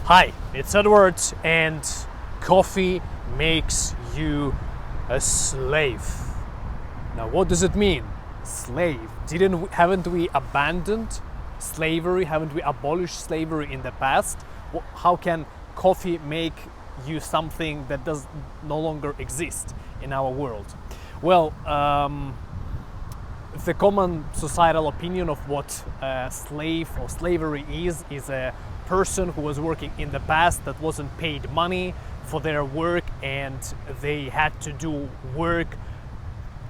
Hi, it's Eduard, and coffee makes you a slave. Now, what does it mean? Slave. Haven't we abandoned slavery? Haven't we abolished slavery in the past? How can coffee make you something that does no longer exist in our world? Well, the common societal opinion of what a slave or slavery is a person who was working in the past that wasn't paid money for their work, and they had to do work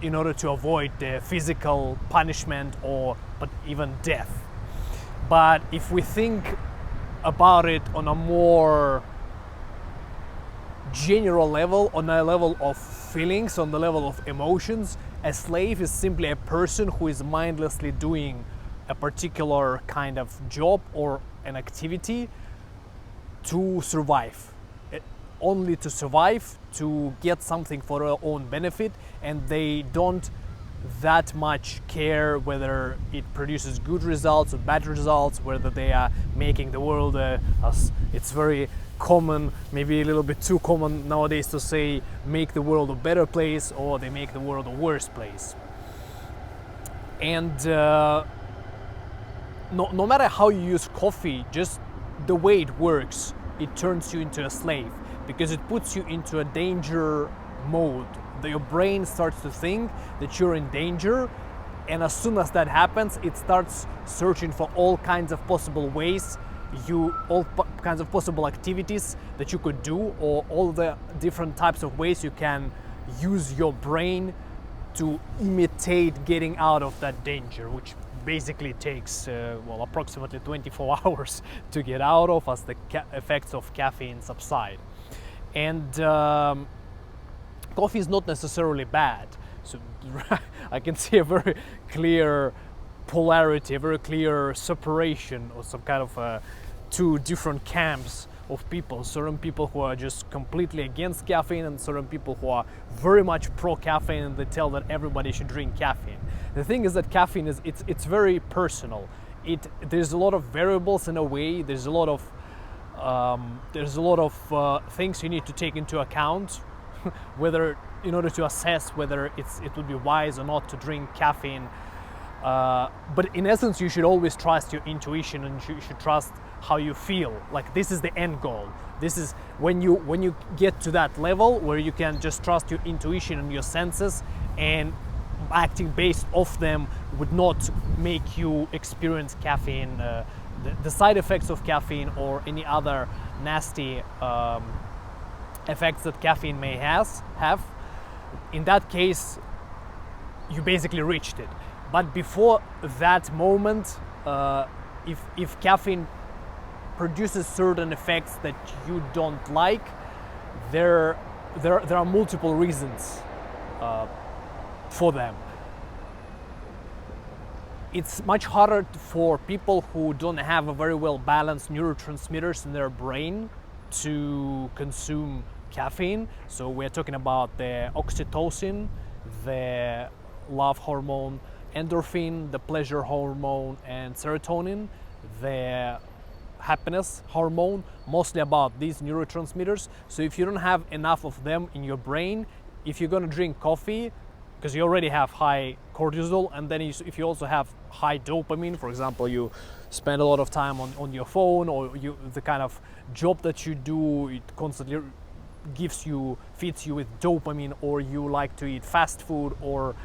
in order to avoid the physical punishment but even death. But if we think about it on a more general level, on a level of feelings, on the level of emotions, a slave is simply a person who is mindlessly doing a particular kind of job or an activity to survive. Only to survive, to get something for their own benefit, and they don't that much care whether it produces good results or bad results, whether they are making the world, as it's very common, maybe a little bit too common nowadays to say, make the world a better place, or they make the world a worse place. And no matter how you use coffee, just the way it works, it turns you into a slave, because it puts you into a danger mode. Your brain starts to think that you're in danger, and as soon as that happens, it starts searching for all kinds of possible ways, all kinds of possible activities that you could do, or all the different types of ways you can use your brain to imitate getting out of that danger, which basically takes approximately 24 hours to get out of as the effects of caffeine subside. And coffee is not necessarily bad. So I can see a very clear polarity, a very clear separation, or some kind of two different camps of people. Certain people who are just completely against caffeine, and certain people who are very much pro-caffeine, and they tell that everybody should drink caffeine. The thing is that caffeine it's very personal. There's a lot of variables in a way. There's a lot of things you need to take into account whether in order to assess whether it would be wise or not to drink caffeine. But in essence, you should always trust your intuition, and you should trust how you feel. Like, this is the end goal. This is when you get to that level where you can just trust your intuition and your senses, and acting based off them would not make you experience caffeine, the side effects of caffeine, or any other nasty effects that caffeine may have. In that case, you basically reached it. But before that moment, if caffeine produces certain effects that you don't like, there are multiple reasons for them. It's much harder for people who don't have a very well balanced neurotransmitters in their brain to consume caffeine. So we're talking about the oxytocin, the love hormone, endorphin, the pleasure hormone, and serotonin, the happiness hormone, mostly about these neurotransmitters. So if you don't have enough of them in your brain, if you're going to drink coffee, because you already have high cortisol, and then if you also have high dopamine, for example, you spend a lot of time on your phone, or the kind of job that you do, it constantly feeds you with dopamine, or you like to eat fast food, or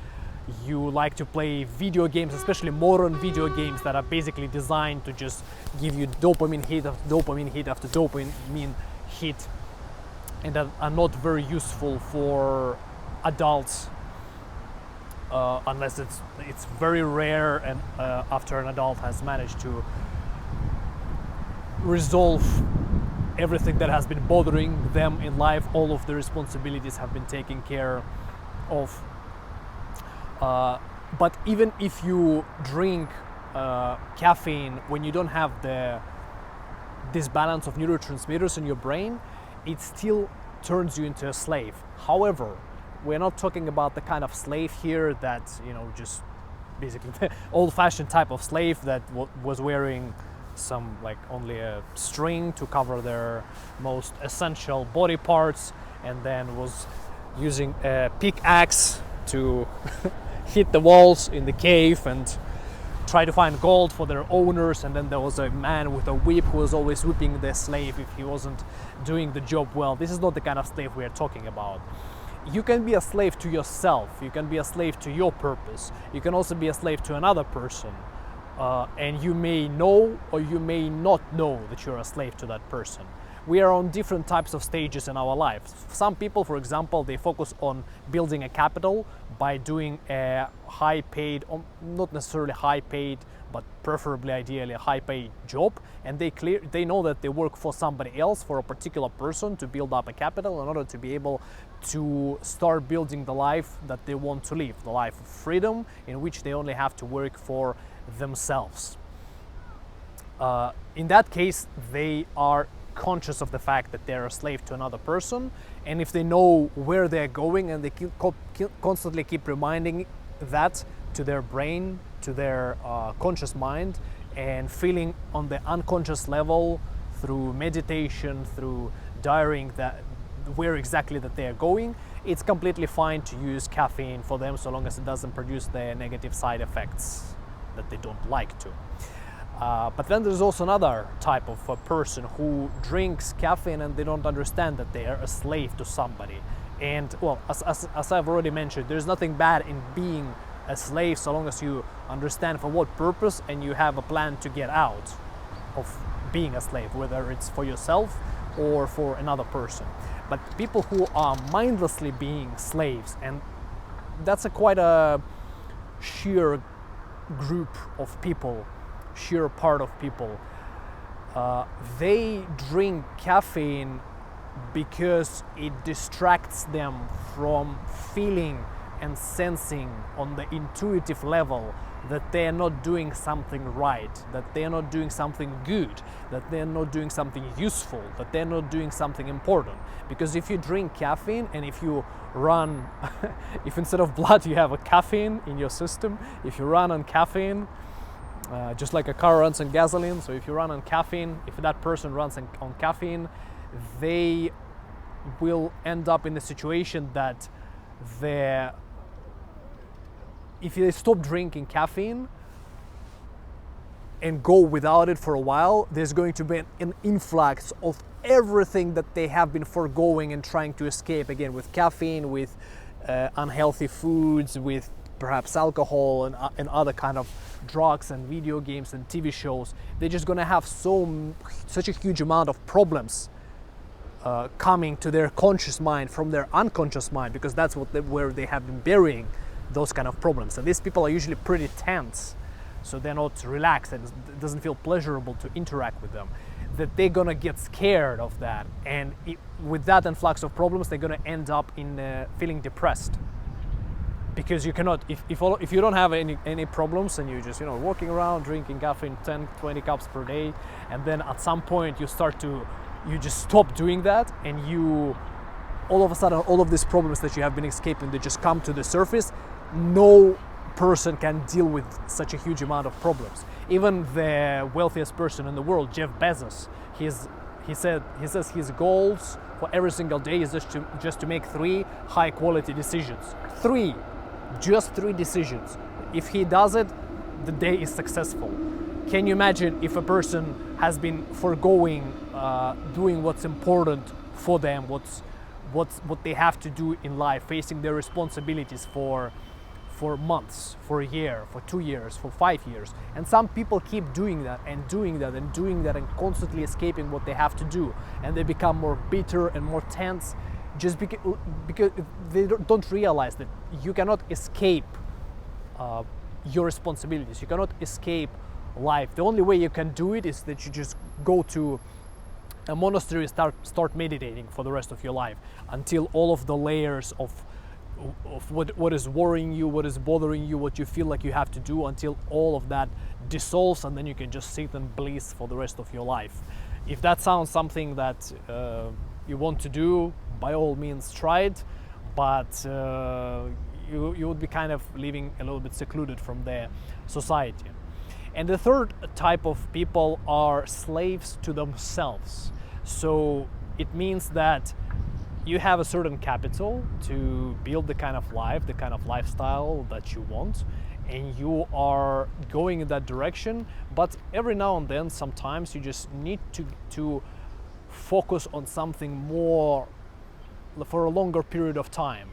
you like to play video games, especially modern video games that are basically designed to just give you dopamine hit after dopamine hit after dopamine hit, and that are not very useful for adults, unless it's very rare, and after an adult has managed to resolve everything that has been bothering them in life, all of the responsibilities have been taken care of. But even if you drink caffeine when you don't have this balance of neurotransmitters in your brain, it still turns you into a slave. However, we're not talking about the kind of slave here that, just basically the old-fashioned type of slave that was wearing some like only a string to cover their most essential body parts, and then was using a pickaxe to hit the walls in the cave and try to find gold for their owners. And then there was a man with a whip who was always whipping the slave if he wasn't doing the job well. This is not the kind of slave we are talking about. You can be a slave to yourself, you can be a slave to your purpose, you can also be a slave to another person, and you may know or you may not know that you're a slave to that person. We are on different types of stages in our lives. Some people, for example, they focus on building a capital by doing a high paid, not necessarily high paid, but preferably ideally a high paid job, and they know that they work for somebody else, for a particular person, to build up a capital in order to be able to start building the life that they want to live, the life of freedom in which they only have to work for themselves. In that case, they are conscious of the fact that they're a slave to another person, and if they know where they're going and they constantly keep reminding that to their brain, to their conscious mind, and feeling on the unconscious level through meditation, through diarying that where exactly that they are going, it's completely fine to use caffeine for them, so long as it doesn't produce the negative side effects that they don't like to. But then there's also another type of a person who drinks caffeine and they don't understand that they are a slave to somebody. And well, as I've already mentioned, there's nothing bad in being a slave so long as you understand for what purpose and you have a plan to get out of being a slave, whether it's for yourself or for another person. But people who are mindlessly being slaves, and that's quite a sheer group of people, sheer part of people, they drink caffeine because it distracts them from feeling and sensing on the intuitive level that they are not doing something right, that they are not doing something good, that they are not doing something useful, that they are not doing something important. Because if you drink caffeine and if you run, if instead of blood you have a caffeine in your system, if you run on caffeine, just like a car runs on gasoline, so if you run on caffeine, if that person runs on caffeine, they will end up in the situation that if they stop drinking caffeine and go without it for a while, there's going to be an influx of everything that they have been foregoing and trying to escape, again, with caffeine, with unhealthy foods, with perhaps alcohol and other kind of drugs and video games and TV shows. They're just going to have such a huge amount of problems coming to their conscious mind from their unconscious mind, because that's where they have been burying those kind of problems. And these people are usually pretty tense, so they're not relaxed and it doesn't feel pleasurable to interact with them, that they're gonna get scared of that, and with that influx of problems they're gonna end up in feeling depressed, because you cannot, if you don't have any problems and you just walking around drinking caffeine 10-20 cups per day, and then at some point you just stop doing that, and you all of a sudden all of these problems that you have been escaping, they just come to the surface. No person can deal with such a huge amount of problems. Even the wealthiest person in the world, Jeff Bezos, he says his goals for every single day is just to make 3 high quality decisions. 3 decisions. If he does it, the day is successful. Can you imagine if a person has been foregoing doing what's important for them, what they have to do in life, facing their responsibilities for months, for a year, for 2 years, for 5 years. And some people keep doing that and doing that and doing that and constantly escaping what they have to do. And they become more bitter and more tense just because they don't realize that you cannot escape your responsibilities. You cannot escape life. The only way you can do it is that you just go to a monastery and start meditating for the rest of your life until all of the layers of what is worrying you, what is bothering you, what you feel like you have to do, until all of that dissolves, and then you can just sit and bliss for the rest of your life. If that sounds something that you want to do, by all means try it, but you would be kind of living a little bit secluded from the society. And the third type of people are slaves to themselves. So it means that you have a certain capital to build the kind of life, the kind of lifestyle that you want, and you are going in that direction. But every now and then, sometimes you just need to focus on something more for a longer period of time,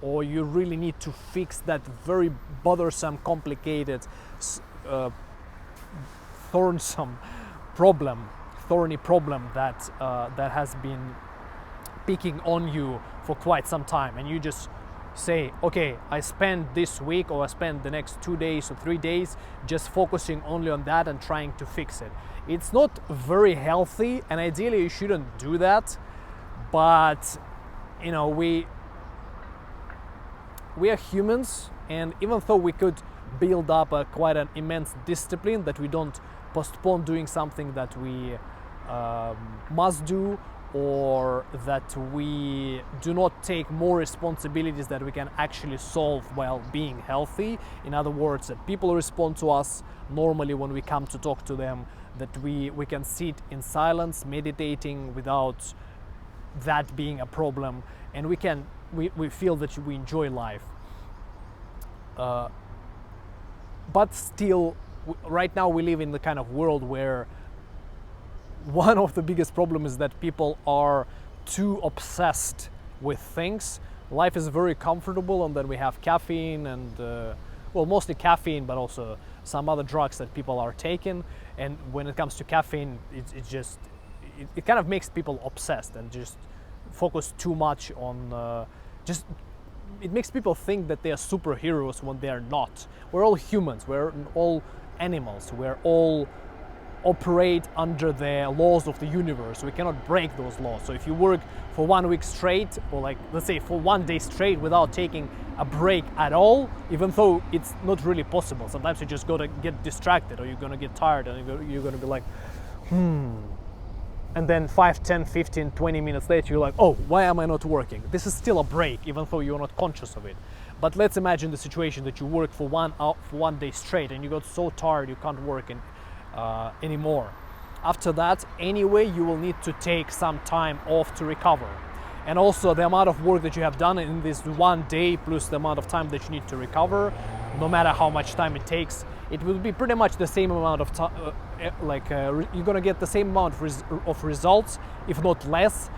or you really need to fix that very bothersome, complicated, thorny problem that that has been picking on you for quite some time, and you just say, okay, I spend this week or I spend the next 2 days or 3 days just focusing only on that and trying to fix it. It's not very healthy, and ideally you shouldn't do that, but you know, we are humans, and even though we could build up quite an immense discipline that we don't postpone doing something that we must do, or that we do not take more responsibilities that we can actually solve while being healthy. In other words, that people respond to us normally when we come to talk to them, that we can sit in silence, meditating without that being a problem, and we feel that we enjoy life. But still, right now we live in the kind of world where one of the biggest problems is that people are too obsessed with things. Life is very comfortable, and then we have caffeine and well, mostly caffeine, but also some other drugs that people are taking. And when it comes to caffeine, it kind of makes people obsessed and just focus too much on it makes people think that they are superheroes when they are not. We're all humans, we're all animals, we're all operate under the laws of the universe. We cannot break those laws. So if you work for 1 week straight, or like let's say for 1 day straight without taking a break at all, even though it's not really possible, sometimes you just gotta get distracted, or you're gonna get tired, and you're gonna be like, and then 5, 10, 15, 20 minutes later, you're like, oh, why am I not working? This is still a break, even though you're not conscious of it. But let's imagine the situation that you work for 1 day straight, and you got so tired you can't work anymore. After that, anyway, you will need to take some time off to recover. And also the amount of work that you have done in this 1 day plus the amount of time that you need to recover, no matter how much time it takes, it will be pretty much the same amount of time, you're gonna get the same amount of results, if not less,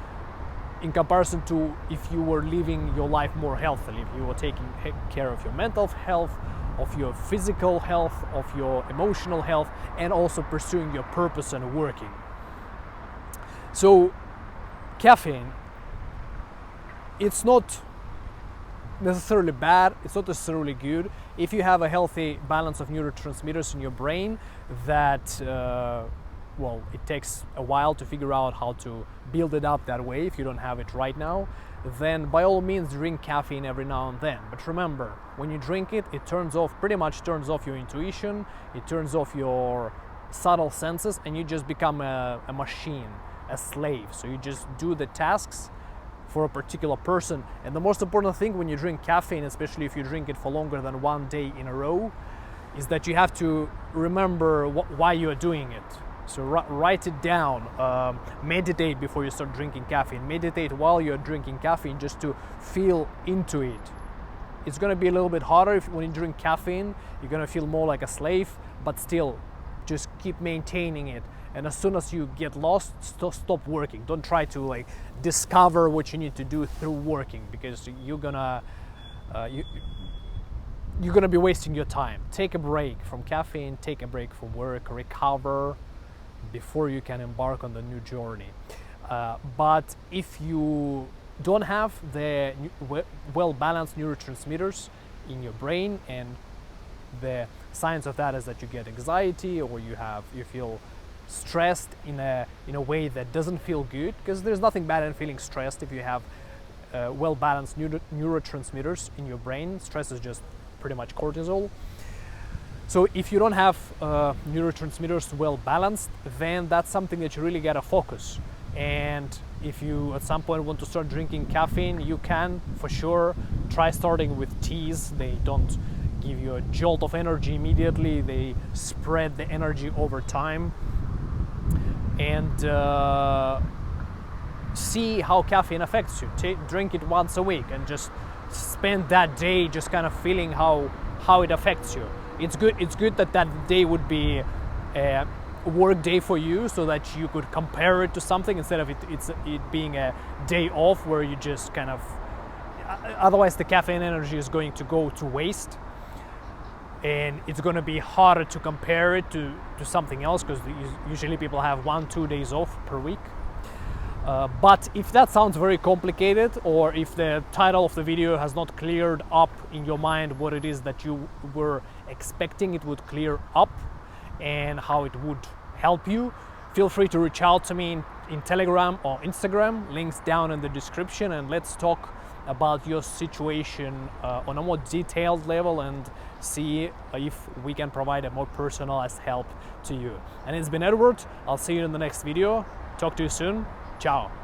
in comparison to if you were living your life more healthily, if you were taking care of your mental health, of your physical health, of your emotional health, and also pursuing your purpose and working. So caffeine, it's not necessarily bad, it's not necessarily good. If you have a healthy balance of neurotransmitters in your brain that well, it takes a while to figure out how to build it up that way if you don't have it right now, then by all means drink caffeine every now and then. But remember, when you drink it, it pretty much turns off your intuition, it turns off your subtle senses, and you just become a machine, a slave. So you just do the tasks for a particular person. And the most important thing when you drink caffeine, especially if you drink it for longer than 1 day in a row, is that you have to remember why you are doing it. So write it down, meditate before you start drinking caffeine, meditate while you're drinking caffeine, just to feel into it. It's gonna be a little bit harder when you drink caffeine, you're gonna feel more like a slave, but still, just keep maintaining it. And as soon as you get lost, stop working. Don't try to like discover what you need to do through working, because you're gonna be wasting your time. Take a break from caffeine, take a break from work, recover before you can embark on the new journey. But if you don't have the well-balanced neurotransmitters in your brain, and the signs of that is that you get anxiety, or you feel stressed in a way that doesn't feel good, because there's nothing bad in feeling stressed if you have well-balanced neurotransmitters in your brain. Stress is just pretty much cortisol. So if you don't have neurotransmitters well balanced, then that's something that you really gotta focus. And if you at some point want to start drinking caffeine, you can for sure try starting with teas. They don't give you a jolt of energy immediately. They spread the energy over time. And see how caffeine affects you. Drink it once a week and just spend that day just kind of feeling how it affects you. It's good that that day would be a work day for you, so that you could compare it to something instead of it being a day off where you just kind of, otherwise the caffeine energy is going to go to waste, and it's going to be harder to compare it to something else, because usually people have 1-2 days off per week. But if that sounds very complicated, or if the title of the video has not cleared up in your mind what it is that you were expecting it would clear up and how it would help you, feel free to reach out to me in Telegram or Instagram, links down in the description, and let's talk about your situation on a more detailed level and see if we can provide a more personalized help to you. And it's been Edward. I'll see you in the next video. Talk to you soon. Ciao.